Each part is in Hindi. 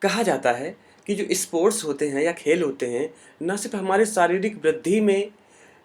कहा जाता है कि जो स्पोर्ट्स होते हैं या खेल होते हैं, न सिर्फ हमारे शारीरिक वृद्धि में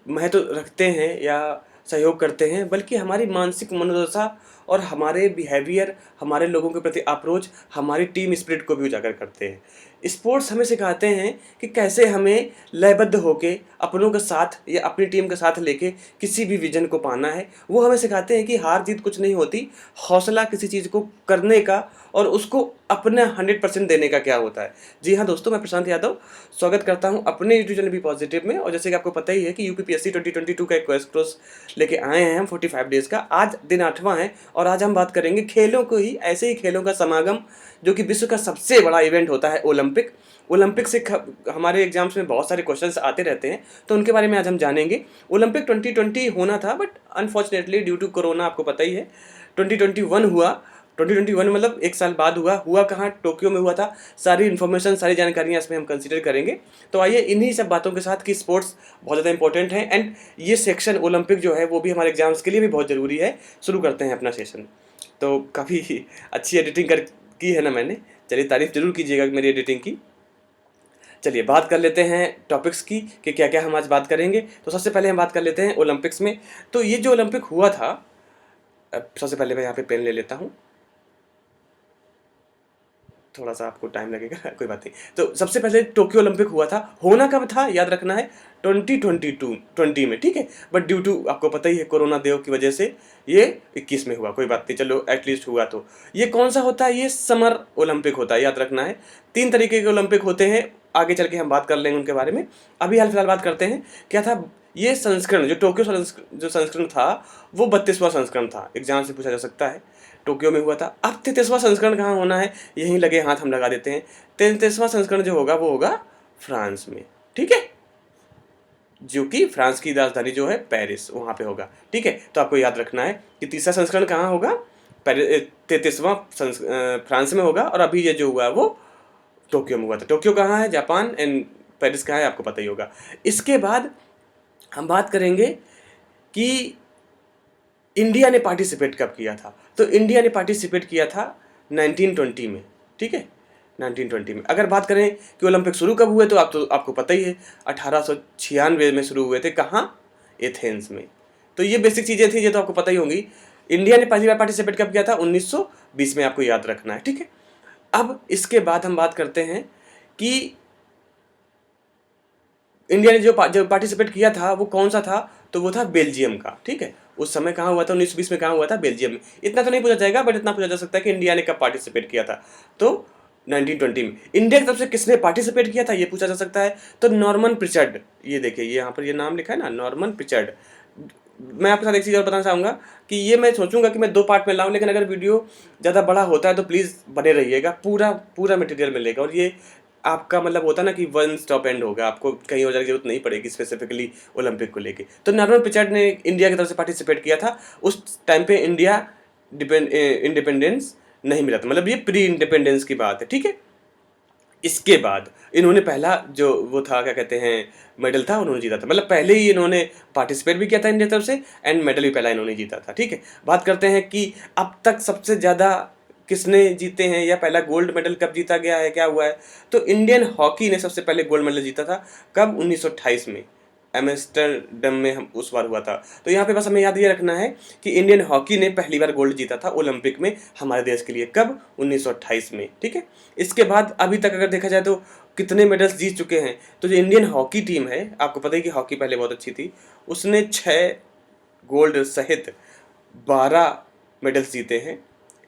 महत्व रखते हैं या सहयोग करते हैं, बल्कि हमारी मानसिक मनोदशा और हमारे बिहेवियर, हमारे लोगों के प्रति अप्रोच, हमारी टीम स्पिरिट को भी उजागर करते हैं। स्पोर्ट्स हमें सिखाते हैं कि कैसे हमें लयबद्ध होके अपनों के साथ या अपनी टीम के साथ लेके किसी भी विजन को पाना है। वो हमें सिखाते हैं कि हार जीत कुछ नहीं होती, हौसला किसी चीज़ को करने का और उसको अपना 100% देने का क्या होता है। जी हाँ दोस्तों, मैं प्रशांत यादव स्वागत करता हूँ अपने यूट्यूब चैनल बी पॉजिटिव में। और जैसे कि आपको पता ही है कि यूपीपीएससी 2022 का एक क्वेस्ट कोर्स लेके आए हैं हम 45 डेज़ का। आज दिन 8वां है और आज हम बात करेंगे खेलों को ही, ऐसे ही खेलों का समागम जो कि विश्व का सबसे बड़ा इवेंट होता है ओलंपिक। ओलंपिक से हमारे एग्जाम्स में बहुत सारे क्वेश्चंस आते रहते हैं, तो उनके बारे में आज हम जानेंगे। ओलंपिक 2020 होना था, but unfortunately due to corona, आपको पता ही है, 2021 हुआ। 2021 मतलब एक साल बाद हुआ कहाँ, टोक्यो में हुआ था। सारी इन्फॉर्मेशन, सारी जानकारियाँ इसमें हम कंसीडर करेंगे। तो आइए इन्हीं सब बातों के साथ कि स्पोर्ट्स बहुत ज़्यादा इंपॉर्टेंट है एंड ये सेक्शन ओलंपिक जो है वो भी हमारे एग्जाम्स के लिए भी बहुत ज़रूरी है। शुरू करते हैं अपना सेशन। तो काफ़ी अच्छी एडिटिंग की है ना मैंने, चलिए तारीफ़ ज़रूर कीजिएगा मेरी एडिटिंग की। चलिए बात कर लेते हैं टॉपिक्स की कि क्या क्या हम आज बात करेंगे। तो सबसे पहले हम बात कर लेते हैं ओलंपिक्स में। तो ये जो ओलंपिक हुआ था, सबसे पहले मैं यहाँ पे पेन ले लेता हूँ, थोड़ा सा आपको टाइम लगेगा कोई बात नहीं। तो सबसे पहले टोक्यो ओलंपिक हुआ था। होना कब था याद रखना है, 2020 में, ठीक है। बट ड्यू टू आपको पता ही है कोरोना देव की वजह से ये 21 में हुआ। कोई बात नहीं, चलो एटलीस्ट हुआ। तो ये कौन सा होता है, ये समर ओलंपिक होता है, याद रखना है। 3 तरीके के ओलंपिक होते हैं, आगे चल के हम बात कर लेंगे उनके बारे में। अभी हाल फिलहाल बात करते हैं क्या था ये संस्करण। जो टोक्यो जो संस्करण था वो 32वां संस्करण था। एग्जाम से पूछा जा सकता है, टोक्यो में हुआ था। अब 33वां संस्करण कहाँ होना है, यहीं लगे हाथ हम लगा देते हैं। 33वां संस्करण जो होगा वो होगा फ्रांस में, ठीक है, जो कि फ्रांस की राजधानी जो है पेरिस, वहाँ पे होगा, ठीक है। तो आपको याद रखना है कि तीसरा संस्करण कहाँ होगा, 33वां फ्रांस में होगा। और अभी ये जो हुआ है वो टोक्यो में हुआ था। टोक्यो कहाँ है, जापान, एंड पेरिस कहाँ है आपको पता ही होगा। इसके बाद हम बात करेंगे कि इंडिया ने पार्टिसिपेट कब किया था। तो इंडिया ने पार्टिसिपेट किया था 1920 में, ठीक है, 1920 में। अगर बात करें कि ओलंपिक शुरू कब हुए, तो आपको पता ही है 1896 में शुरू हुए थे। कहाँ, एथेंस में। तो ये बेसिक चीज़ें थी, ये तो आपको पता ही होंगी। इंडिया ने पहली बार पार्टिसिपेट कब किया था, 1920 में, आपको याद रखना है, ठीक है। अब इसके बाद हम बात करते हैं कि इंडिया ने जो पार्टिसिपेट किया था वो कौन सा था, तो वो था बेल्जियम का, ठीक है। उस समय कहाँ हुआ था, 1920 में कहाँ हुआ था, बेल्जियम में। इतना तो नहीं पूछा जाएगा, बट इतना पूछा जा सकता है कि इंडिया ने कब पार्टिसिपेट किया था, तो 1920 में। इंडिया की तरफ से किसने पार्टिसिपेट किया था ये पूछा जा सकता है, तो नॉर्मन प्रिचर्ड। ये देखिए, ये यहाँ पर ये नाम लिखा है ना, नॉर्मन प्रिचर्ड। मैं आपके साथ एक चीज़ और बताना चाहूँगा कि ये मैं सोचूंगा कि मैं 2 पार्ट में लाऊं, लेकिन अगर वीडियो ज़्यादा बड़ा होता है तो प्लीज़ बने रहिएगा, पूरा मटेरियल मिलेगा। और ये आपका मतलब होता है ना कि वन स्टॉप एंड होगा, आपको कहीं और जाने की जरूरत नहीं पड़ेगी स्पेसिफिकली ओलंपिक को लेके। तो नॉर्मन पिचार्ड ने इंडिया की तरफ से पार्टिसिपेट किया था। उस टाइम पे इंडिया इंडिपेंडेंस नहीं मिला था, मतलब ये प्री इंडिपेंडेंस की बात है, ठीक है। इसके बाद इन्होंने पहला जो वो था, क्या कहते हैं, मेडल था, उन्होंने जीता था। मतलब पहले ही इन्होंने पार्टिसिपेट भी किया था इंडिया की तरफ से, एंड मेडल भी पहला इन्होंने जीता था, ठीक है। बात करते हैं कि अब तक सबसे ज़्यादा किसने जीते हैं, या पहला गोल्ड मेडल कब जीता गया है, क्या हुआ है। तो इंडियन हॉकी ने सबसे पहले गोल्ड मेडल जीता था। कब, 1928 में, एम्स्टर्डम में हम उस बार हुआ था। तो यहाँ पे बस हमें याद ये रखना है कि इंडियन हॉकी ने पहली बार गोल्ड जीता था ओलंपिक में हमारे देश के लिए। कब, 1928 में, ठीक है। इसके बाद अभी तक अगर देखा जाए तो कितने मेडल्स जीत चुके हैं। तो जो इंडियन हॉकी टीम है, आपको पता है कि हॉकी पहले बहुत अच्छी थी, उसने 6 गोल्ड सहित 12 मेडल्स जीते हैं,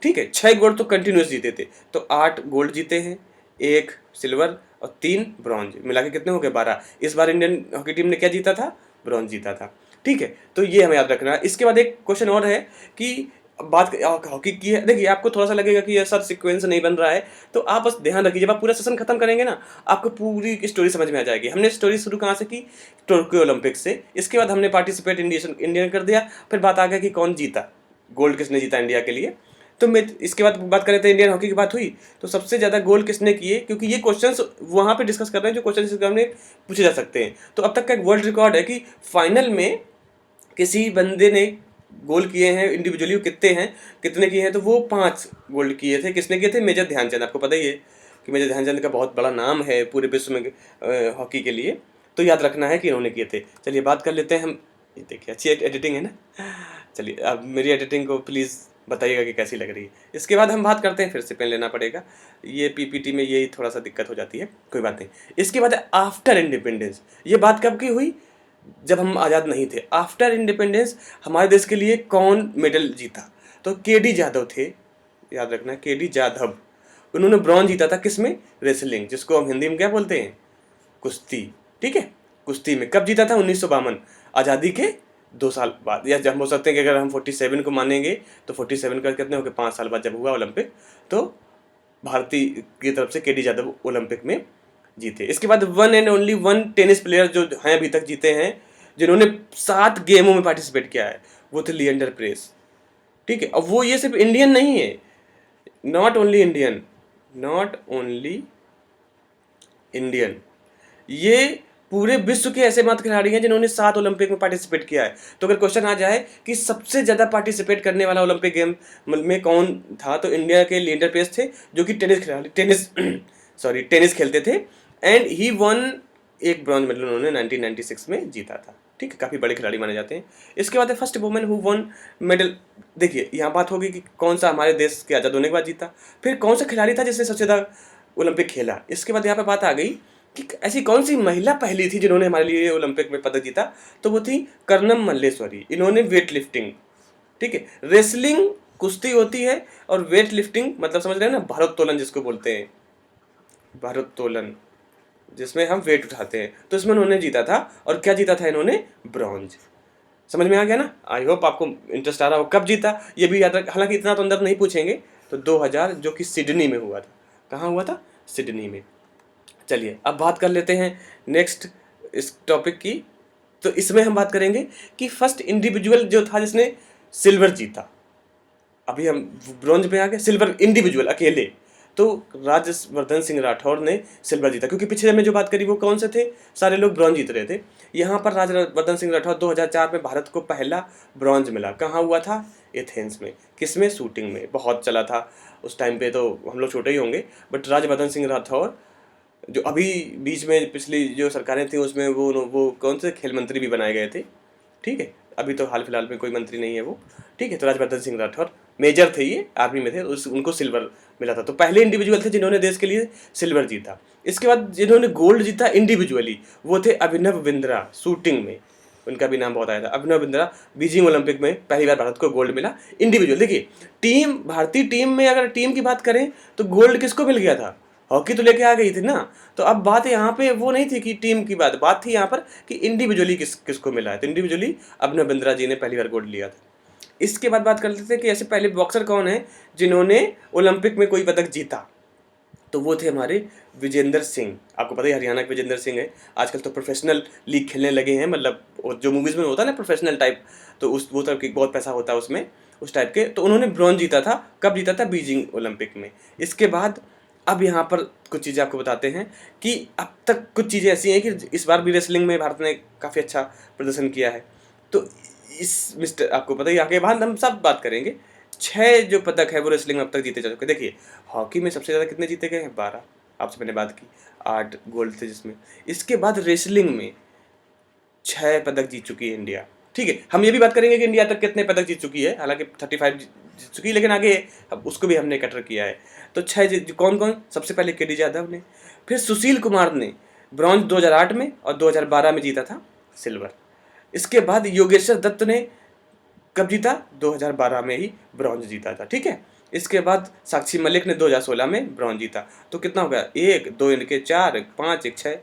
ठीक है। 6 गोल्ड तो कंटिन्यूस जीते थे, तो 8 गोल्ड जीते हैं, 1 सिल्वर और 3 ब्रॉन्ज, मिला के कितने हो गए, 12। इस बार इंडियन हॉकी टीम ने क्या जीता था, ब्रॉन्ज जीता था, ठीक है। तो ये हमें याद रखना है। इसके बाद एक क्वेश्चन और है कि बात हॉकी की है। देखिए, आपको थोड़ा सा लगेगा कि ये सर सीक्वेंस नहीं बन रहा है, तो आप बस ध्यान रखिए, जब आप पूरा सेशन खत्म करेंगे ना, आपको पूरी स्टोरी समझ में आ जाएगी। हमने स्टोरी शुरू कहाँ से की, टोक्यो ओलंपिक से। इसके बाद हमने पार्टिसिपेट इंडिया ने कर दिया, फिर बात आ गया कि कौन जीता, गोल्ड किसने जीता इंडिया के लिए। तो मैं इसके बाद बात कर लेते हैं, इंडियन हॉकी की बात हुई तो सबसे ज़्यादा गोल किसने किए, क्योंकि ये क्वेश्चंस वहाँ पे डिस्कस कर रहे हैं जो क्वेश्चन एग्जाम में पूछे जा सकते हैं। तो अब तक का एक वर्ल्ड रिकॉर्ड है कि फाइनल में किसी बंदे ने गोल किए हैं इंडिविजुअली कितने हैं, कितने किए हैं, तो वो 5 गोल्ड किए थे। किसने किए थे? मेजर ध्यानचंद। आपको पता ही है कि मेजर ध्यानचंद का बहुत बड़ा नाम है पूरे विश्व में हॉकी के लिए, तो याद रखना है कि इन्होंने किए थे। चलिए बात कर लेते हैं हम। ये देखिए अच्छी एडिटिंग है ना। चलिए अब मेरी एडिटिंग को प्लीज़ बताइएगा कि कैसी लग रही है। इसके बाद हम बात करते हैं, फिर से पेन लेना पड़ेगा, ये पीपीटी में यही थोड़ा सा दिक्कत हो जाती है, कोई बात नहीं। इसके बाद आफ्टर इंडिपेंडेंस, ये बात कब की हुई? जब हम आज़ाद नहीं थे। आफ्टर इंडिपेंडेंस हमारे देश के लिए कौन मेडल जीता? तो केडी जाधव थे, याद रखना, केडी जाधव। उन्होंने ब्रॉन्ज जीता था किसमें? रेसलिंग, जिसको हम हिंदी में क्या बोलते हैं? कुश्ती। ठीक है, कुश्ती में कब जीता था? 1952, आज़ादी के 2 साल बाद, या जब हो सकते हैं कि अगर हम 47 को मानेंगे तो 47 का कितने हो गए, 5 साल बाद जब हुआ ओलंपिक, तो भारतीय की तरफ से केडी जाधव ओलंपिक में जीते। इसके बाद one and only one tennis player जो हैं अभी तक जीते हैं, जिन्होंने 7 गेमों में पार्टिसिपेट किया है, वो थे लिएंडर पेस। ठीक है, अब वो ये सिर्फ इंडियन नहीं है, not only Indian, not only Indian, ये पूरे विश्व के ऐसे मात्र खिलाड़ी हैं जिन्होंने 7 ओलंपिक में पार्टिसिपेट किया है। तो अगर क्वेश्चन आ जाए कि सबसे ज़्यादा पार्टिसिपेट करने वाला ओलंपिक गेम में कौन था, तो इंडिया के लिएंडर पेस थे, जो कि टेनिस खेलते थे। एंड ही वन, एक ब्रॉन्ज मेडल उन्होंने 1996 में जीता था। ठीक है, काफ़ी बड़े खिलाड़ी माने जाते हैं। इसके बाद है first women who one medal. देखिए यहाँ बात होगी कि कौन सा हमारे देश के आज़ाद होने के बाद जीता, फिर कौन सा खिलाड़ी था जिसने सबसे ज़्यादा ओलंपिक खेला। इसके बाद यहाँ पे बात आ गई कि ऐसी कौन सी महिला पहली थी जिन्होंने हमारे लिए ओलंपिक में पदक जीता, तो वो थी कर्नम मल्लेश्वरी। इन्होंने वेट लिफ्टिंग, ठीक है, रेसलिंग कुश्ती होती है, और वेट लिफ्टिंग मतलब समझ रहे हैं ना, भारोत्तोलन जिसको बोलते हैं, भारोत्तोलन, जिसमें हम वेट उठाते हैं, तो इसमें उन्होंने जीता था। और क्या जीता था इन्होंने? ब्रॉन्ज। समझ में आ गया ना? आई होप आपको इंटरेस्ट आ रहा हो। कब जीता ये भी याद रख, हालांकि इतना तो अंदर नहीं पूछेंगे। तो 2000, जो कि सिडनी में हुआ था। कहाँ हुआ था? सिडनी में। चलिए अब बात कर लेते हैं नेक्स्ट इस टॉपिक की। तो इसमें हम बात करेंगे कि फर्स्ट इंडिविजुअल जो था जिसने सिल्वर जीता। अभी हम ब्रॉन्ज पे आ गए, सिल्वर इंडिविजुअल अकेले, तो राज्यवर्धन सिंह राठौर ने सिल्वर जीता। क्योंकि पिछले में जो बात करी वो कौन से थे? सारे लोग ब्रॉन्ज जीत रहे थे। यहाँ पर राज्यवर्धन सिंह राठौर 2004 में भारत को पहला ब्रॉन्ज मिला। कहाँ हुआ था? एथेंस में। किसमें? शूटिंग में। बहुत चला था उस टाइम पे, तो हम लोग छोटे ही होंगे, बट राज्यवर्धन सिंह राठौर जो अभी बीच में पिछली जो सरकारें थी उसमें वो कौन से खेल मंत्री भी बनाए गए थे। ठीक है, अभी तो हाल फिलहाल में कोई मंत्री नहीं है वो। ठीक है, तो राज्यवर्धन सिंह राठौर मेजर थे, ये आर्मी में थे, उनको सिल्वर मिला था। तो पहले इंडिविजुअल थे जिन्होंने देश के लिए सिल्वर जीता। इसके बाद जिन्होंने गोल्ड जीता इंडिविजुअली, वो थे अभिनव बिंद्रा। शूटिंग में उनका भी नाम बहुत आया था, अभिनव बिंद्रा। बीजिंग ओलंपिक में पहली बार भारत को गोल्ड मिला इंडिविजुअल। देखिए टीम, भारतीय टीम में अगर टीम की बात करें तो गोल्ड किसको मिल गया था? हॉकी तो लेके आ गई थी ना। तो अब बात यहाँ पे वो नहीं थी कि टीम की बात थी यहाँ पर कि इंडिविजुअली किसको मिला है। तो इंडिविजुअली अभिनव बिंद्रा जी ने पहली बार गोल्ड लिया था। इसके बाद बात कर लेते थे कि ऐसे पहले बॉक्सर कौन है जिन्होंने ओलंपिक में कोई पदक जीता। तो वो थे हमारे विजेंद्र सिंह। आपको पता है हरियाणा के विजेंद्र सिंह है। आजकल तो प्रोफेशनल लीग खेलने लगे हैं, मतलब जो मूवीज़ में होता है ना प्रोफेशनल टाइप, तो वो तरह की बहुत पैसा होता है उसमें, उस टाइप के। तो उन्होंने ब्रॉन्ज जीता था। कब जीता था? बीजिंग ओलंपिक में। इसके बाद अब यहाँ पर कुछ चीज़ें आपको बताते हैं कि अब तक कुछ चीज़ें ऐसी हैं कि इस बार भी रेसलिंग में भारत ने काफ़ी अच्छा प्रदर्शन किया है। तो इस मिस्टर, आपको पता ही, आगे बाद हम सब बात करेंगे। 6 जो पदक है वो रेसलिंग में अब तक जीते जा चुके। देखिए हॉकी में सबसे ज़्यादा कितने जीते गए हैं? 12। आपसे मैंने बात की, 8 गोल्ड थे जिसमें। इसके बाद रेसलिंग में 6 पदक जीत चुकी है इंडिया। ठीक है, हम ये भी बात करेंगे कि इंडिया तक कितने पदक जीत चुकी है। हालांकि 35 जीत चुकी है, लेकिन आगे अब उसको भी हमने कटर किया है। तो 6 कौन कौन? सबसे पहले केडी जाधव ने, फिर सुशील कुमार ने ब्रॉन्ज 2008 में, और 2012 में जीता था सिल्वर। इसके बाद योगेश्वर दत्त ने कब जीता? 2012 में ही ब्रॉन्ज जीता था। ठीक है, इसके बाद साक्षी मलिक ने 2016 में ब्रॉन्ज जीता। तो कितना हो गया? 1 2 इनके 4 1 5 1 6,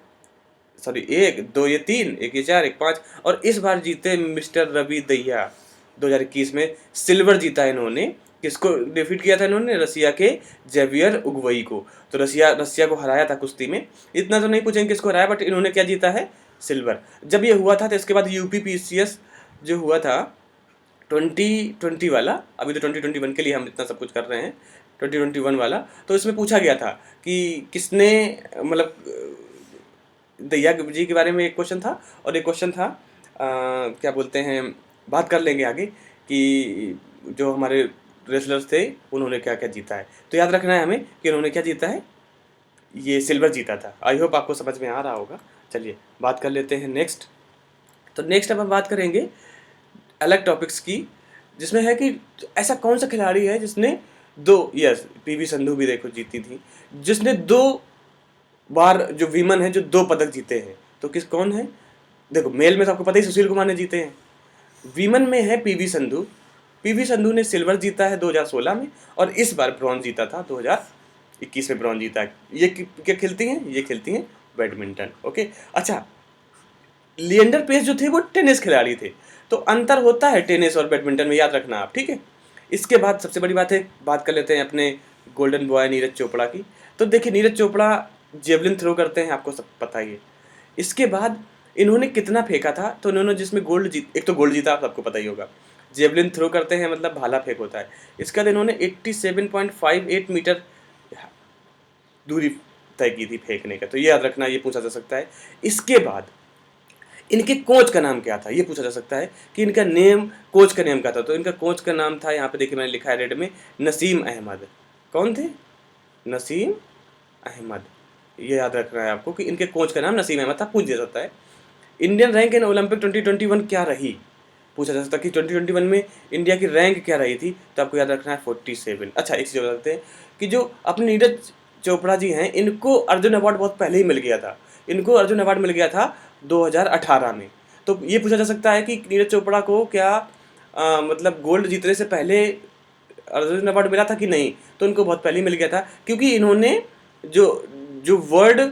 सॉरी 1 2 ये 3 1 ये 4 1 5। और इस बार जीते मिस्टर रवि दहिया। 2021 में सिल्वर जीता इन्होंने। किसको डिफीट किया था इन्होंने? रसिया के जेवियर उगवई को। तो रसिया को हराया था कुश्ती में। इतना तो नहीं पूछेंगे किसको हराया, बट इन्होंने क्या जीता है? सिल्वर। जब ये हुआ था तो इसके बाद यूपीपीसीएस जो हुआ था 2020 वाला, अभी तो 2021 के लिए हम इतना सब कुछ कर रहे हैं, 2021 वाला, तो इसमें पूछा गया था कि किसने, मतलब दहिया जी के बारे में एक क्वेश्चन था, और एक क्वेश्चन था क्या बोलते हैं, बात कर लेंगे आगे, कि जो हमारे रेसलर्स थे उन्होंने क्या क्या जीता है। तो याद रखना है हमें कि उन्होंने क्या जीता है, ये सिल्वर जीता था। आई होप आपको समझ में आ रहा होगा। चलिए बात कर लेते हैं नेक्स्ट। तो नेक्स्ट अब हम बात करेंगे अलग टॉपिक्स की, जिसमें है कि ऐसा कौन सा खिलाड़ी है जिसने यस पीवी संधू भी देखो जीती थी, जिसने 2 बार जो वीमन है जो 2 पदक जीते हैं। तो कौन है? देखो मेल में तो आपको पता ही सुशील कुमार ने जीते हैं। वीमन में है पीवी संधू। पीवी संधू ने सिल्वर जीता है 2016 में, और इस बार ब्रॉन्ज जीता था 2021 में ब्रॉन्ज जीता है। ये क्या खेलती हैं? ये खेलती हैं बैडमिंटन। ओके, अच्छा लिएंडर पेस जो थे वो टेनिस खिलाड़ी थे, तो अंतर होता है टेनिस और बैडमिंटन में, याद रखना आप, ठीक है। इसके बाद सबसे बड़ी बात है, बात कर लेते हैं अपने गोल्डन बॉय नीरज चोपड़ा की। तो देखिए नीरज चोपड़ा जेवलिन थ्रो करते हैं, आपको सब पता ही है। इसके बाद इन्होंने कितना फेंका था, तो इन्होंने जिसमें एक तो गोल्ड जीता, आप सबको पता ही होगा। जेवलिन थ्रो करते हैं मतलब भाला फेंक होता है। इसके बाद इन्होंने 87.58 मीटर दूरी तय की थी फेंकने का, तो ये याद रखना, ये पूछा जा सकता है। इसके बाद इनके कोच का नाम क्या था, ये पूछा जा सकता है कि इनका कोच का नेम क्या था। तो इनका कोच का नाम था, यहाँ पे देखिए मैंने लिखा है रेड में, नसीम अहमद। कौन थे? नसीम अहमद। ये याद रखना है आपको कि इनके कोच का नाम नसीम अहमद था, पूछ दिया जाता है। इंडियन रैंक इन ओलंपिक 2021 क्या रही, पूछा जा सकता है कि 2021 में इंडिया की रैंक क्या रही थी, तो आपको याद रखना है 47। अच्छा एक चीज़ बता सकते हैं कि जो अपने नीरज चोपड़ा जी हैं, इनको अर्जुन अवार्ड बहुत पहले ही मिल गया था। इनको अर्जुन अवार्ड मिल गया था 2018 में। तो ये पूछा जा सकता है कि नीरज चोपड़ा को क्या मतलब गोल्ड जीतने से पहले अर्जुन अवार्ड मिला था कि नहीं, तो इनको बहुत पहले ही मिल गया था, क्योंकि इन्होंने जो जो वर्ल्ड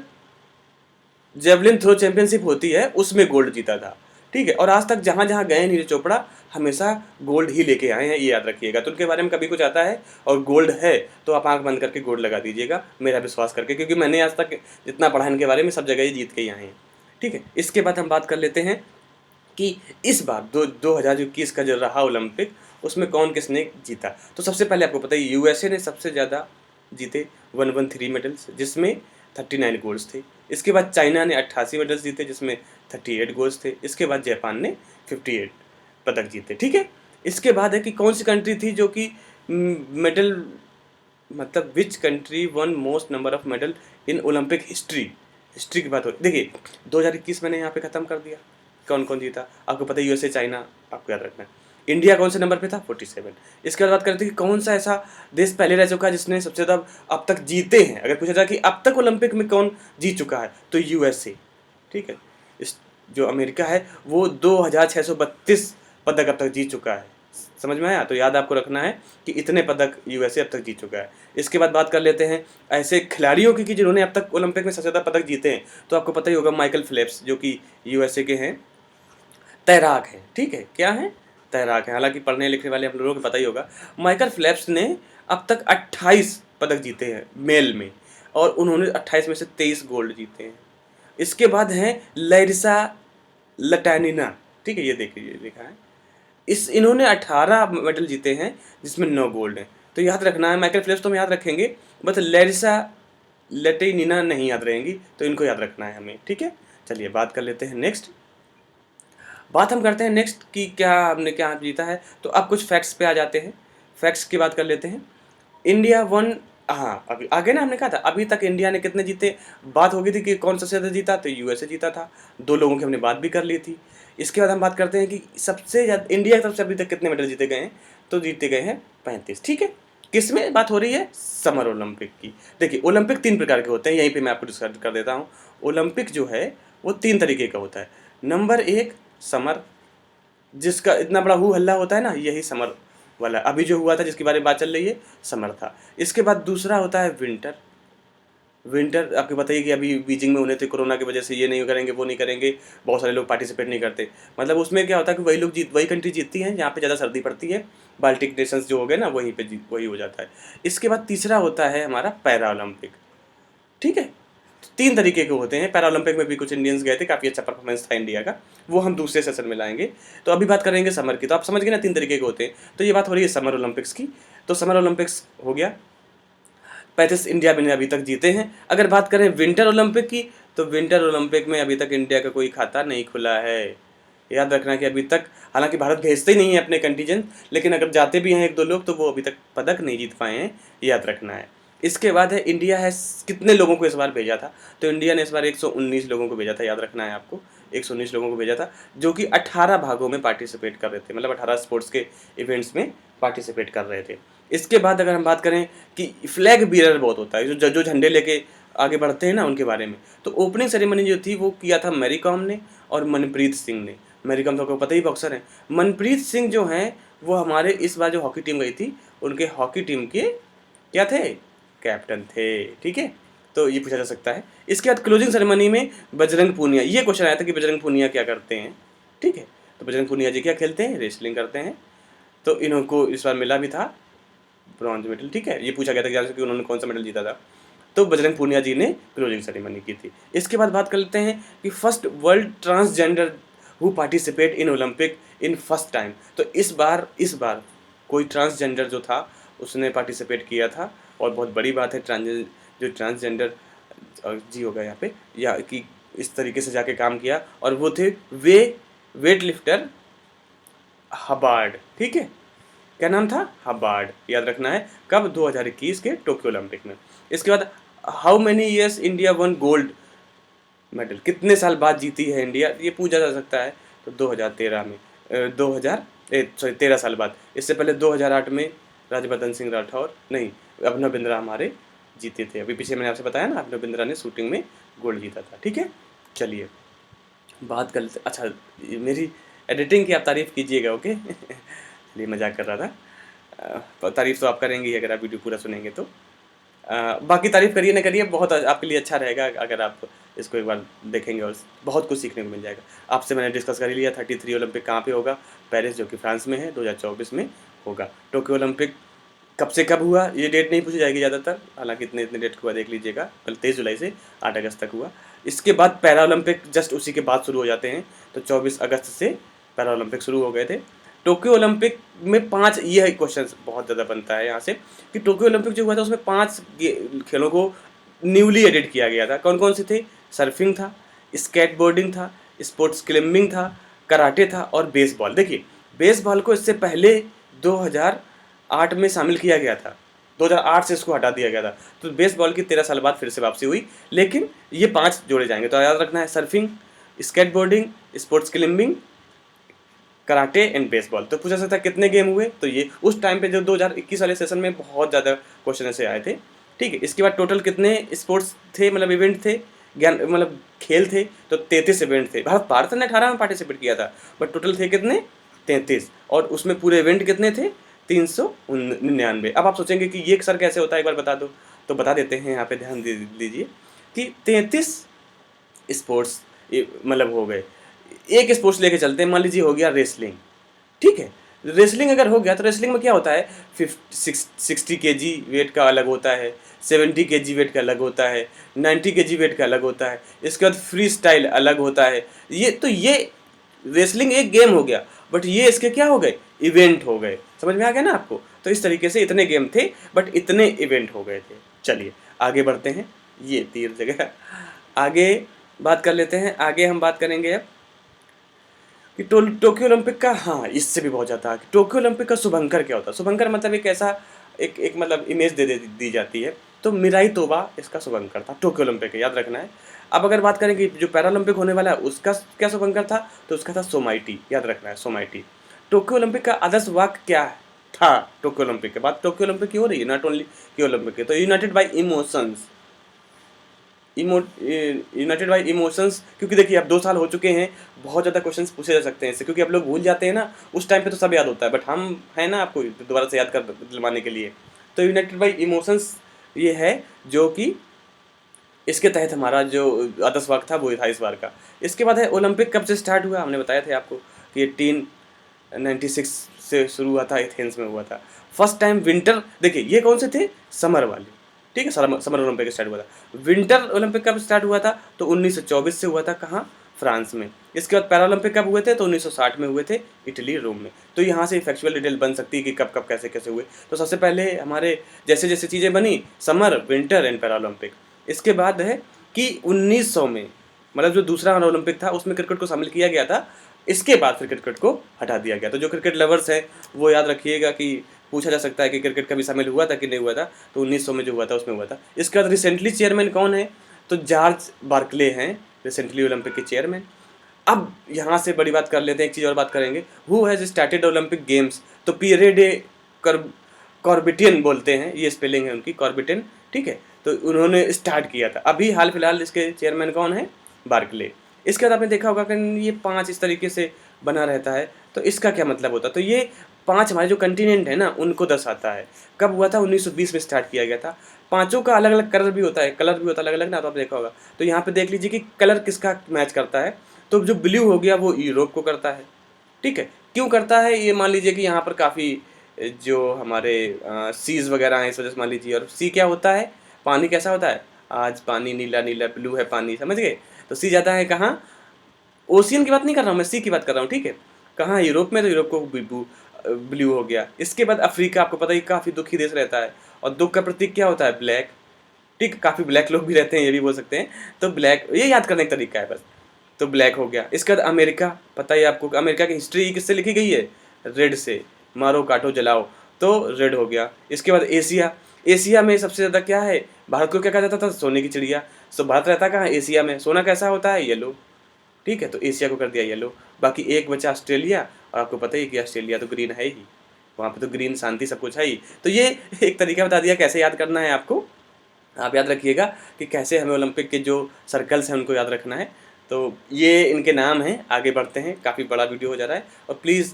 जेवलिन थ्रो चैंपियनशिप होती है उसमें गोल्ड जीता था, ठीक है। और आज तक जहाँ जहाँ गए नीरज चोपड़ा हमेशा गोल्ड ही लेके आए हैं, ये याद रखिएगा। तो उनके बारे में कभी कुछ आता है और गोल्ड है तो आप आंख बंद करके गोल्ड लगा दीजिएगा, मेरा विश्वास करके, क्योंकि मैंने आज तक जितना पढ़ा इनके बारे में सब जगह ही जीत के ही आए हैं, ठीक है। इसके बाद हम बात कर लेते हैं कि इस बार 2021 का जो रहा ओलंपिक, उसमें कौन किसने जीता। तो सबसे पहले आपको पता है यूएसए ने सबसे ज़्यादा जीते 113 मेडल्स, जिसमें 39 गोल्ड्स थे। इसके बाद चाइना ने 88 मेडल्स जीते, जिसमें 38 गोल्ड्स थे। इसके बाद जापान ने 58 पदक जीते, ठीक है। इसके बाद है कि कौन सी कंट्री थी जो कि मेडल मतलब which country one most number of medal in Olympic history की बात हो। देखिए 2021 मैंने यहाँ पे ख़त्म कर दिया, कौन कौन जीता आपको पता है, यूएसए चाइना, आपको याद रखना है। इंडिया कौन से नंबर पे था? 47। इसके बाद बात करते हैं कि कौन सा ऐसा देश पहले रह चुका है जिसने सबसे ज़्यादा अब तक जीते हैं। अगर पूछा जाए कि अब तक ओलंपिक में कौन जीत चुका है, तो यूएसए, ठीक है। इस जो अमेरिका है वो 2632 पदक अब तक जीत चुका है, समझ में आया। तो याद आपको रखना है कि इतने पदक यूएसए अब तक जीत चुका है। इसके बाद बात कर लेते हैं ऐसे खिलाड़ियों की कि जिन्होंने अब तक ओलंपिक में सबसे ज़्यादा पदक जीते हैं। तो आपको पता ही होगा माइकल फेल्प्स, जो कि यूएसए के हैं, तैराक हैं, ठीक है। क्या है? तैराक हैं। हालांकि पढ़ने लिखने वाले हम लोगों को पता ही होगा। माइकल फेल्प्स ने अब तक 28 पदक जीते हैं मेल में, और उन्होंने 28 में से 23 गोल्ड जीते हैं। इसके बाद हैं लैरिसा लटैनिना, ठीक है, ये देखिए लिखा है। इन्होंने 18 मेडल जीते हैं, जिसमें 9 गोल्ड हैं। तो याद रखना है, माइकल फेल्प्स तो हम याद रखेंगे, बस लैरिसा लटैनिना नहीं याद रहेंगी, तो इनको याद रखना है हमें, ठीक है। चलिए बात कर लेते हैं नेक्स्ट। बात हम करते हैं नेक्स्ट कि क्या हमने क्या जीता है। तो अब कुछ फैक्ट्स पे आ जाते हैं, फैक्ट्स की बात कर लेते हैं। इंडिया वन, हाँ अभी आगे ना हमने कहा था अभी तक इंडिया ने कितने जीते, बात हो गई थी कि कौन सबसे ज़्यादा जीता, तो यूएसए जीता था। 2 लोगों की हमने बात भी कर ली थी। इसके बाद हम बात करते हैं कि सबसे ज़्यादा इंडिया की तरफ से अभी तक कितने मेडल जीते गए हैं, तो जीते गए हैं 35, ठीक है। किस में बात हो रही है? समर ओलंपिक की। देखिए ओलंपिक 3 प्रकार के होते हैं, यहीं पे मैं आपको डिस्कस कर देता हूँ। ओलंपिक जो है वो 3 तरीके का होता है। नंबर 1 समर, जिसका इतना बड़ा हु हल्ला होता है ना, यही समर वाला अभी जो हुआ था जिसके बारे में बात चल रही है, समर था। इसके बाद दूसरा होता है विंटर। विंटर आपको बताइए कि अभी बीजिंग में होने थे, कोरोना की वजह से ये नहीं करेंगे वो नहीं करेंगे, बहुत सारे लोग पार्टिसिपेट नहीं करते। मतलब उसमें क्या होता है कि वही कंट्री जीतती हैं जहाँ पे ज़्यादा सर्दी पड़ती है। बाल्टिक नेशंस जो हो गए ना, वहीं पे वही हो जाता है। इसके बाद तीसरा होता है हमारा पैरा ओलंपिक, ठीक है। 3 तरीके के होते हैं। पैरा ओलंपिक में भी कुछ इंडियंस गए थे, काफ़ी अच्छा परफॉर्मेंस था इंडिया का, वो हम दूसरे सेशन में लाएंगे। तो अभी बात करेंगे समर की। तो आप समझ गए ना 3 तरीके के होते हैं। तो ये बात हो रही है समर ओलंपिक्स की। तो समर ओलंपिक्स हो गया, 35 इंडिया ने अभी तक जीते हैं। अगर बात करें विंटर ओलंपिक की, तो विंटर ओलंपिक में अभी तक इंडिया का कोई खाता नहीं खुला है। याद रखना कि अभी तक, हालांकि भारत भेजते ही नहीं है अपने कंटीजेंट, लेकिन अगर जाते भी हैं एक दो लोग तो वो अभी तक पदक नहीं जीत पाए हैं, याद रखना है। इसके बाद है इंडिया है कितने लोगों को इस बार भेजा था, तो इंडिया ने इस बार 119 लोगों को भेजा था, याद रखना है आपको, 119 लोगों को भेजा था, जो कि 18 भागों में पार्टिसिपेट कर रहे थे, मतलब 18 स्पोर्ट्स के इवेंट्स में पार्टिसिपेट कर रहे थे। इसके बाद अगर हम बात करें कि फ्लैग बीरर बहुत होता है, जो झंडे लेके आगे बढ़ते हैं ना, उनके बारे में, तो ओपनिंग सेरेमनी जो थी वो किया था मैरी कॉम ने और मनप्रीत सिंह ने। मैरी कॉम तो आपको पता ही बॉक्सर है। मनप्रीत सिंह जो हैं वो हमारे इस बार जो हॉकी टीम गई थी उनके हॉकी टीम के क्या थे, कैप्टन थे, ठीक है, तो ये पूछा जा सकता है। इसके बाद क्लोजिंग सेरेमनी में बजरंग पूनिया, ये क्वेश्चन आया था कि बजरंग पूनिया क्या करते हैं, ठीक है, तो बजरंग पूनिया जी क्या खेलते हैं, रेसलिंग करते हैं, तो इनको इस बार मिला भी था ब्रॉन्ज मेडल, ठीक है, ये पूछा गया था कि उन्होंने कौन सा मेडल जीता था, तो बजरंग पूनिया जी ने क्लोजिंग सेरेमनी की थी। इसके बाद बात कर लेते हैं कि first world transgender who participate in Olympic in first time, तो इस बार कोई ट्रांसजेंडर जो था उसने पार्टिसिपेट किया था, और बहुत बड़ी बात है, जो ट्रांसजेंडर जी होगा यहाँ पे, या कि इस तरीके से जाके काम किया, और वो थे वेट लिफ्टर हबार्ड, ठीक है, क्या नाम था, हबार्ड, याद रखना है, कब, 2021 के टोक्यो ओलंपिक में। इसके बाद how many years India one gold medal, कितने साल बाद जीती है इंडिया, ये पूछा जा सकता है, तो 2013 में, 13 साल बाद। इससे पहले 2008 में राज्यवर्धन सिंह राठौर, नहीं, अभिनव बिंद्रा हमारे जीते थे, अभी पीछे मैंने आपसे बताया ना, अभिनव बिंद्रा ने शूटिंग में गोल्ड जीता था, ठीक है। चलिए बात कर लेते, अच्छा मेरी एडिटिंग की आप तारीफ़ कीजिएगा, ओके चलिए मजाक कर रहा था, तारीफ़ तो आप करेंगे ही अगर आप वीडियो पूरा सुनेंगे तो, बाकी तारीफ़ करिए ना करिए, बहुत आपके लिए अच्छा रहेगा अगर आप इसको एक बार देखेंगे, और बहुत कुछ सीखने को मिल जाएगा। आपसे मैंने डिस्कस कर ही लिया 33 ओलंपिक कहाँ पे होगा, पेरिस जो कि फ्रांस में है, 2024 में होगा। टोक्यो ओलंपिक कब से कब हुआ, ये डेट नहीं पूछी जाएगी ज़्यादातर, हालांकि इतने डेट हुआ देख लीजिएगा, कल 23 जुलाई से 8 अगस्त तक हुआ। इसके बाद पैरा ओलंपिक जस्ट उसी के बाद शुरू हो जाते हैं, तो 24 अगस्त से पैरा ओलंपिक शुरू हो गए थे। टोक्यो ओलंपिक में 5, ये क्वेश्चन बहुत ज़्यादा बनता है यहाँ से, कि टोक्यो ओलंपिक जो हुआ था उसमें 5 खेलों को न्यूली एडिट किया गया था। कौन कौन से थे, सर्फिंग था, स्केटबोर्डिंग था, स्पोर्ट्स क्लाइंबिंग था, कराटे था और बेसबॉल। देखिए बेसबॉल को इससे पहले 2008 में शामिल किया गया था, 2008 से इसको हटा दिया गया था, तो बेसबॉल की 13 साल बाद फिर से वापसी हुई, लेकिन ये 5 जोड़े जाएंगे, तो याद रखना है surfing, skateboarding, sports climbing, karate and baseball. तो पूछा सकता है कितने गेम हुए, तो ये उस टाइम पे जो 2021 वाले सेशन में बहुत ज़्यादा क्वेश्चन ऐसे आए थे, ठीक है। इसके बाद टोटल कितने स्पोर्ट्स थे, मतलब इवेंट थे, ज्ञान मतलब खेल थे, तो 33 इवेंट थे। भारत ने 18 में पार्टिसिपेट किया था, बट टोटल थे कितने, 33, और उसमें पूरे इवेंट कितने थे, 399। अब आप सोचेंगे कि ये सर कैसे होता है, एक बार बता दो, तो बता देते हैं, यहाँ पे ध्यान दीजिए कि 33 स्पोर्ट्स मतलब हो गए। एक स्पोर्ट्स लेके चलते हैं, मान लीजिए हो गया रेसलिंग, ठीक है, रेसलिंग अगर हो गया तो रेसलिंग में क्या होता है, 60 केजी वेट का अलग होता है, 70 केजी वेट का अलग होता है, 90 केजी वेट का अलग होता है, इसके बाद फ्री स्टाइल अलग होता है। ये रेसलिंग एक गेम हो गया, बट ये इसके क्या हो गए, इवेंट हो गए, समझ में आ गया ना आपको। तो इस तरीके से इतने गेम थे बट इतने इवेंट हो गए थे। चलिए आगे बढ़ते हैं, ये 3 जगह आगे बात कर लेते हैं। आगे हम बात करेंगे अब कि टोक्यो ओलंपिक का, हाँ इससे भी बहुत ज़्यादा, कि टोक्यो ओलंपिक का शुभंकर क्या होता है। शुभंकर मतलब एक ऐसा एक मतलब इमेज दी जाती है, तो मिराई तोबा इसका शुभंकर था, टोक्यो ओलंपिक का, याद रखना है। अब अगर बात करें कि जो पैरा ओलंपिक होने वाला है उसका क्या शुभंकर था, तो उसका था सोमाइटी, याद रखना है, सोमाइटी। टोक्यो ओलंपिक का आदर्श वाक्य क्या था, टोक्यो ओलंपिक के बाद, टोक्यो ओलंपिक की हो रही है, नॉट ओनली की ओलंपिक की, तो United by emotions, United by emotions, क्योंकि देखिए अब 2 साल हो चुके हैं, बहुत ज़्यादा क्वेश्चंस पूछे जा सकते हैं इससे, क्योंकि आप लोग भूल जाते हैं ना, उस टाइम पे तो सब याद होता है, बट हम हैं ना आपको दोबारा से याद कर दिलवाने के लिए। तो यूनाइटेड बाई इमोशंस ये है, जो कि इसके तहत हमारा जो आदर्श वाक्य था वो था इस बार का। इसके बाद है ओलंपिक कब से स्टार्ट हुआ, हमने बताया था आपको कि 1896 से शुरू हुआ था, एथेंस में हुआ था। फर्स्ट टाइम विंटर, देखिए ये कौन से थे, समर वाले, ठीक है, समर ओलंपिक स्टार्ट हुआ था। विंटर ओलंपिक कब स्टार्ट हुआ था, तो 1924 से हुआ था, कहाँ, फ्रांस में। इसके बाद पैरा ओलंपिक कब हुए थे, तो 1960 में हुए थे, इटली, रोम में। तो यहाँ से फैक्चुअल डिटेल बन सकती है कि कब कब कैसे कैसे हुए। तो सबसे पहले हमारे जैसे जैसे चीज़ें बनी, summer, winter and para Olympic. इसके बाद है कि 1900 में, मतलब जो दूसरा ओलंपिक था उसमें क्रिकेट को शामिल किया गया था, इसके बाद फिर क्रिकेट को हटा दिया गया। तो जो क्रिकेट लवर्स हैं वो याद रखिएगा कि पूछा जा सकता है कि क्रिकेट कभी शामिल हुआ था कि नहीं हुआ था, तो 1900 में जो हुआ था उसमें हुआ था। इसके बाद रिसेंटली चेयरमैन कौन है, तो जॉर्ज बार्कले हैं रिसेंटली ओलंपिक के चेयरमैन। अब यहाँ से बड़ी बात कर लेते हैं, एक चीज़ और बात करेंगे, who has started Olympic games, तो पियरे डे कॉर्बिटियन बोलते हैं, ये स्पेलिंग है उनकी, कॉर्बिटिन, ठीक है। तो उन्होंने स्टार्ट किया था, अभी हाल फिलहाल इसके चेयरमैन कौन है, बार्कले। इसके बाद आपने देखा होगा कि ये 5 इस तरीके से बना रहता है, तो इसका क्या मतलब होता है, तो ये 5 हमारे जो कंटिनेंट है ना उनको दर्शाता है। कब हुआ था, 1920 में स्टार्ट किया गया था। पाँचों का अलग अलग कलर भी होता है, अलग अलग ना, तो आप देखा होगा। तो यहाँ पे देख लीजिए कि कलर किसका मैच करता है, तो जो ब्लू हो गया वो यूरोप को करता है, ठीक है। क्यों करता है, ये मान लीजिए कि यहाँ पर काफ़ी जो हमारे सीज वगैरह हैं इस वजह से मान लीजिए। और सी क्या होता है, पानी कैसा होता है, आज पानी नीला नीला ब्लू है पानी, समझ गए। तो सी जाता है कहाँ, ओशियन की बात नहीं कर रहा हूँ मैं, सी की बात कर रहा हूँ, ठीक है। कहाँ, यूरोप में, तो यूरोप को ब्लू हो गया। इसके बाद अफ्रीका, आपको पता ही काफ़ी दुखी देश रहता है, और दुख का प्रतीक क्या होता है, ब्लैक, ठीक। काफ़ी ब्लैक लोग भी रहते हैं, ये भी बोल सकते हैं। तो ब्लैक, ये याद करने का तरीका है बस। तो ब्लैक हो गया। इसके बाद अमेरिका, पता ही आपको अमेरिका की हिस्ट्री किससे लिखी गई है, रेड से, मारो काटो जलाओ, तो रेड हो गया। इसके बाद एशिया, एशिया में सबसे ज़्यादा क्या है, भारत को क्या कहा जाता था, सोने की चिड़िया। सो भारत रहता कहाँ, एशिया में। सोना कैसा होता है, येलो, ठीक है। तो एशिया को कर दिया येलो। बाकी एक बचा ऑस्ट्रेलिया, और आपको पता ही कि ऑस्ट्रेलिया तो ग्रीन है ही, वहाँ पे तो ग्रीन शांति सब कुछ है ही। तो ये एक तरीका बता दिया कैसे याद करना है आपको। आप याद रखिएगा कि कैसे हमें ओलंपिक के जो सर्कल्स हैं उनको याद रखना है। तो ये इनके नाम हैं। आगे बढ़ते हैं, काफ़ी बड़ा वीडियो हो जा रहा है, और प्लीज़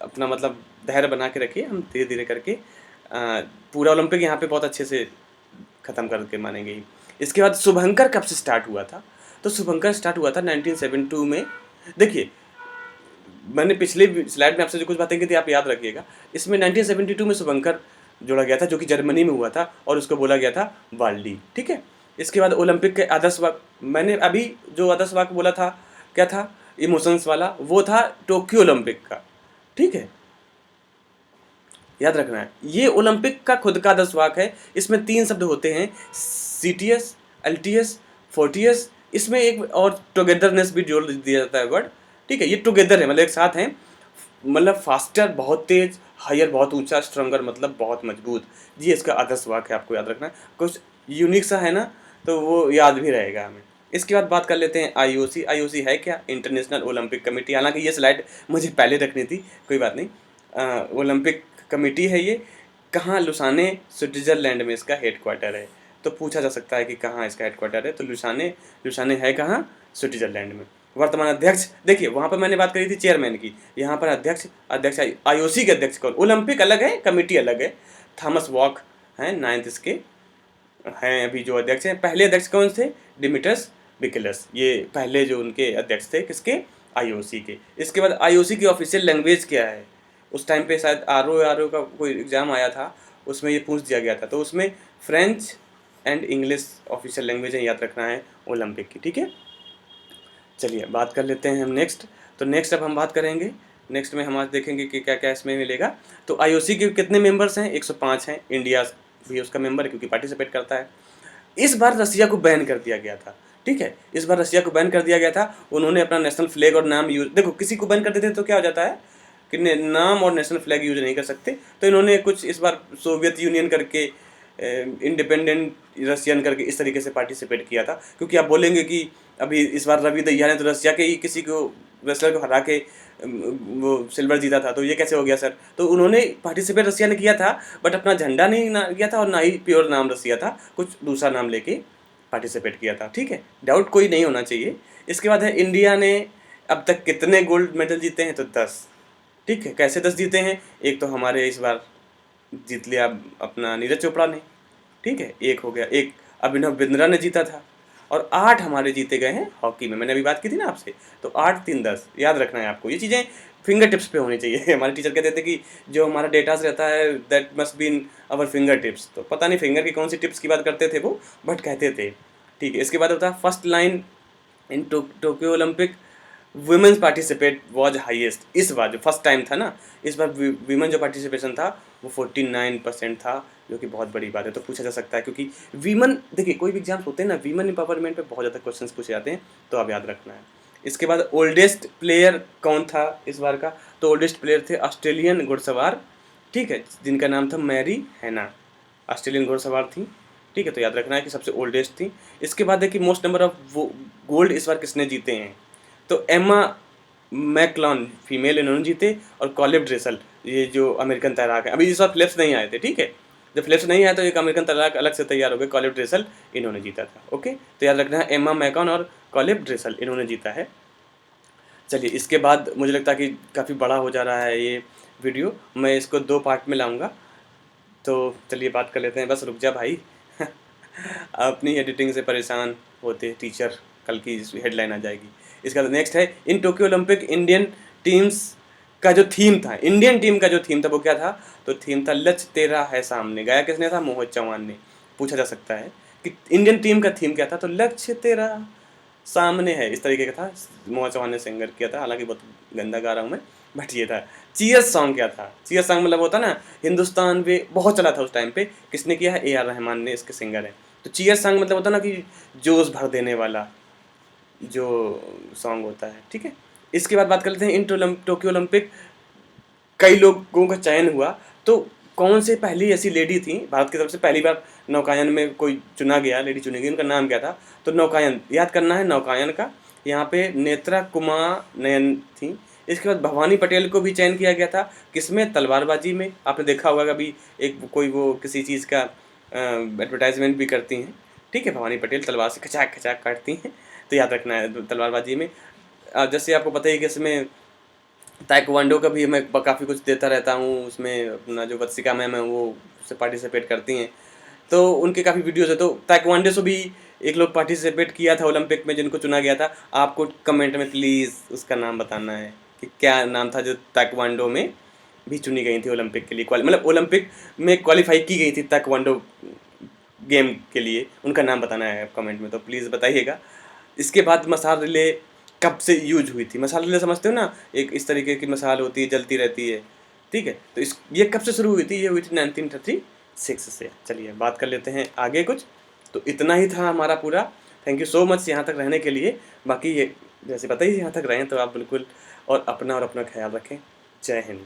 अपना मतलब धैर्य बना के रखिए, हम धीरे धीरे करके पूरा ओलंपिक यहाँ पे बहुत अच्छे से ख़त्म करके मानेंगे ही। इसके बाद शुभंकर कब से स्टार्ट हुआ था, तो शुभंकर स्टार्ट हुआ था 1972 में। देखिए, मैंने पिछले स्लाइड में आपसे जो कुछ बातें की थी आप याद रखिएगा। इसमें 1972 में शुभंकर जोड़ा गया था, जो कि जर्मनी में हुआ था, और उसको बोला गया था वाल्डी, ठीक है। इसके बाद ओलंपिक के आदर्श वाक्य, मैंने अभी जो आदर्श वाक्य बोला था क्या था, इमोशंस वाला, वो था टोक्यो ओलंपिक का, ठीक है। याद रखना है, ये ओलंपिक का खुद का आदर्श वाक्य है। इसमें 3 शब्द होते हैं, सीटीएस, एलटीएस, फोर्टियस। इसमें एक और टुगेदरनेस भी जोड़ दिया जाता है वर्ड, ठीक है। ये टुगेदर है, मतलब एक साथ हैं, मतलब फास्टर बहुत तेज, हायर बहुत ऊंचा, स्ट्रॉन्गर मतलब बहुत मजबूत। जी, इसका आदर्श वाक्य है, आपको याद रखना है। कुछ यूनिक सा है ना, तो वो याद भी रहेगा हमें। इसके बाद बात कर लेते हैं आईओसी। आईओसी है क्या, इंटरनेशनल ओलंपिक कमेटी। हालांकि ये स्लाइड मुझे पहले रखनी थी, कोई बात नहीं। ओलंपिक कमेटी है ये, कहाँ, लुसाने स्विट्जरलैंड में इसका हेडक्वार्टर है। तो पूछा जा सकता है कि कहाँ इसका हेडक्वार्टर है, तो लुसाने है कहाँ, स्विट्जरलैंड में। वर्तमान अध्यक्ष, देखिए वहाँ पर मैंने बात करी थी चेयरमैन की, यहाँ पर अध्यक्ष आईओसी के अध्यक्ष कौन, ओलंपिक अलग है, कमेटी अलग है। थॉमस वॉक हैं 9th इसके हैं अभी जो अध्यक्ष हैं। पहले अध्यक्ष कौन थे, डिमिट्रियस बिकलस, ये पहले जो उनके अध्यक्ष थे, किसके, आईओसी के। इसके बाद आईओसी की ऑफिशियल लैंग्वेज क्या है, उस टाइम पे शायद आर ओ का कोई एग्ज़ाम आया था, उसमें ये पूछ दिया गया था। तो उसमें French and English official language है, याद रखना है ओलंपिक की, ठीक है। चलिए बात कर लेते हैं हम नेक्स्ट। तो नेक्स्ट अब हम बात करेंगे, नेक्स्ट में हम आज देखेंगे कि क्या क्या इसमें मिलेगा। तो आईओसी के कितने मेंबर्स हैं, 105 हैं। इंडिया भी उसका मेंबर है क्योंकि पार्टिसिपेट करता है। इस बार रसिया को बैन कर दिया गया था, ठीक है। इस बार रसिया को बैन कर दिया गया था। उन्होंने अपना नेशनल फ्लैग और नाम यूज, देखो किसी को बैन कर देते हैं तो क्या हो जाता है कि नाम और नेशनल फ्लैग यूज नहीं कर सकते। तो इन्होंने कुछ इस बार सोवियत यूनियन करके, इंडिपेंडेंट रशियन करके इस तरीके से पार्टिसिपेट किया था। क्योंकि आप बोलेंगे कि अभी इस बार रवि दहिया ने तो रशिया के ही किसी को रेसलर को हरा के वो सिल्वर जीता था, तो ये कैसे हो गया सर। तो उन्होंने पार्टिसिपेट रशिया ने किया था, बट अपना झंडा नहीं ना किया था, और ना ही प्योर नाम रशिया था, कुछ दूसरा नाम लेके पार्टिसिपेट किया था, ठीक है। डाउट कोई नहीं होना चाहिए। इसके बाद है इंडिया ने अब तक कितने गोल्ड मेडल जीते हैं, तो 10, ठीक है। कैसे 10 जीते हैं, एक तो हमारे इस बार जीत लिया अपना नीरज चोपड़ा ने, ठीक है, एक हो गया, एक अभिनव बिंद्रा ने जीता था, और 8 हमारे जीते गए हैं हॉकी में। मैंने अभी बात की थी ना आपसे, तो 8 3 10 याद रखना है आपको। ये चीज़ें फिंगर टिप्स पे होनी चाहिए। हमारे टीचर कहते थे कि जो हमारा डेटास रहता है that must be in our finger tips. तो पता नहीं फिंगर की कौन सी टिप्स की बात करते थे वो, बट कहते थे, ठीक है। इसके बाद होता है first line in Tokyo Olympic, women's participate was highest. इस बार जो फर्स्ट टाइम था ना, इस बार वीमेन जो पार्टिसिपेशन था वो 49% था, जो कि बहुत बड़ी बात है। तो पूछा जा सकता है क्योंकि वीमेन, देखिए कोई भी एग्जाम्स होते हैं ना, वीमेन एम्पावरमेंट पे बहुत ज़्यादा क्वेश्चंस पूछे जाते हैं, तो आप याद रखना है। इसके बाद ओल्डेस्ट प्लेयर कौन था इस बार का, तो ओल्डेस्ट प्लेयर थे ऑस्ट्रेलियन घुड़सवार, ठीक है, जिनका नाम था मैरी हैना, ऑस्ट्रेलियन घुड़सवार थी, ठीक है। तो याद रखना है कि सबसे ओल्डेस्ट थी। इसके बाद है कि मोस्ट नंबर ऑफ वो गोल्ड इस बार किसने जीते हैं, तो एम्मा मैकलॉन फीमेल इन्होंने जीते, और कॉलिब ड्रेसल ये जो अमेरिकन तैराक है, अभी इस बार फिलिप्स नहीं आए थे, ठीक है, जब फिलिप्स नहीं आया तो एक अमेरिकन तैराक अलग से तैयार हो गए, कॉलिब ड्रेसल इन्होंने जीता था। ओके, तो याद रखना है एम्मा मैकॉन और कॉलिब ड्रेसल इन्होंने जीता है। चलिए, इसके बाद मुझे लगता है कि काफ़ी बड़ा हो जा रहा है ये वीडियो, मैं इसको 2 पार्ट में लाऊंगा, तो चलिए बात कर लेते हैं। बस रुक जा भाई अपनी एडिटिंग से परेशान होते टीचर, कल की हेडलाइन आ जाएगी। इसका नेक्स्ट है, इन टोक्यो ओलंपिक इंडियन टीम्स का जो थीम था, इंडियन टीम का जो थीम था वो क्या था, तो थीम था लक्ष्य तेरा है सामने। गाया किसने था, मोहित चौहान ने। पूछा जा सकता है कि इंडियन टीम का थीम क्या था, तो लक्ष्य तेरा सामने है, इस तरीके का था। मोहित चौहान ने सिंगर किया था, हालांकि बहुत गंदा गा रहा हूँ मैं, बट ये था। चीयर्स सॉन्ग क्या था, चीयर्स सॉन्ग मतलब होता ना हिंदुस्तान पे बहुत चला था उस टाइम पे, किसने किया है, ए आर रहमान ने इसके सिंगर हैं। तो चीयर्स सॉन्ग मतलब होता ना कि जोश भर देने वाला जो सॉन्ग होता है, ठीक है। इसके बाद बात कर लेते हैं, इन टोक्यो ओलंपिक कई लोगों का चयन हुआ, तो कौन से पहली ऐसी लेडी थी भारत की तरफ से, पहली बार नौकायन में कोई चुना गया, लेडी चुनी गई, उनका नाम क्या था, तो नौकायन याद करना है, नौकायन का। यहाँ पे नेत्रा कुमार नयन थी। इसके बाद भवानी पटेल को भी चयन किया गया था, किसमें, तलवारबाजी में। आपने देखा होगा कभी एक कोई वो किसी चीज़ का एडवर्टाइजमेंट भी करती हैं, ठीक है, भवानी पटेल तलवार से खचाक खचाक काटती हैं, तो याद रखना है तलवारबाजी में। जैसे आपको पता ही कि इसमें ताइक्वांडो का भी मैं काफ़ी कुछ देता रहता हूँ, उसमें अपना जो वत्सिका मैम है वो उससे पार्टिसिपेट करती हैं, तो उनके काफ़ी वीडियोस है। तो ताइक्वांडो से भी एक लोग पार्टिसिपेट किया था ओलंपिक में, जिनको चुना गया था। आपको कमेंट में प्लीज़ उसका नाम बताना है कि क्या नाम था, जो ताइक्वांडो में भी चुनी गई थी ओलंपिक के लिए, मतलब ओलंपिक में क्वालिफाई की गई थी ताइक्वांडो गेम के लिए, उनका नाम बताना है कमेंट में, तो प्लीज़ बताइएगा। इसके बाद मसाल रिले कब से यूज हुई थी, मसाल रिले समझते हो ना, एक इस तरीके की मसाल होती है, जलती रहती है, ठीक है। तो ये कब से शुरू हुई थी, ये हुई थी 1936 से। चलिए बात कर लेते हैं आगे कुछ। तो इतना ही था हमारा पूरा। थैंक यू सो मच यहाँ तक रहने के लिए। बाकी ये जैसे बताइए यहाँ तक रहें तो आप बिल्कुल, और अपना ख्याल रखें। जय हिंद।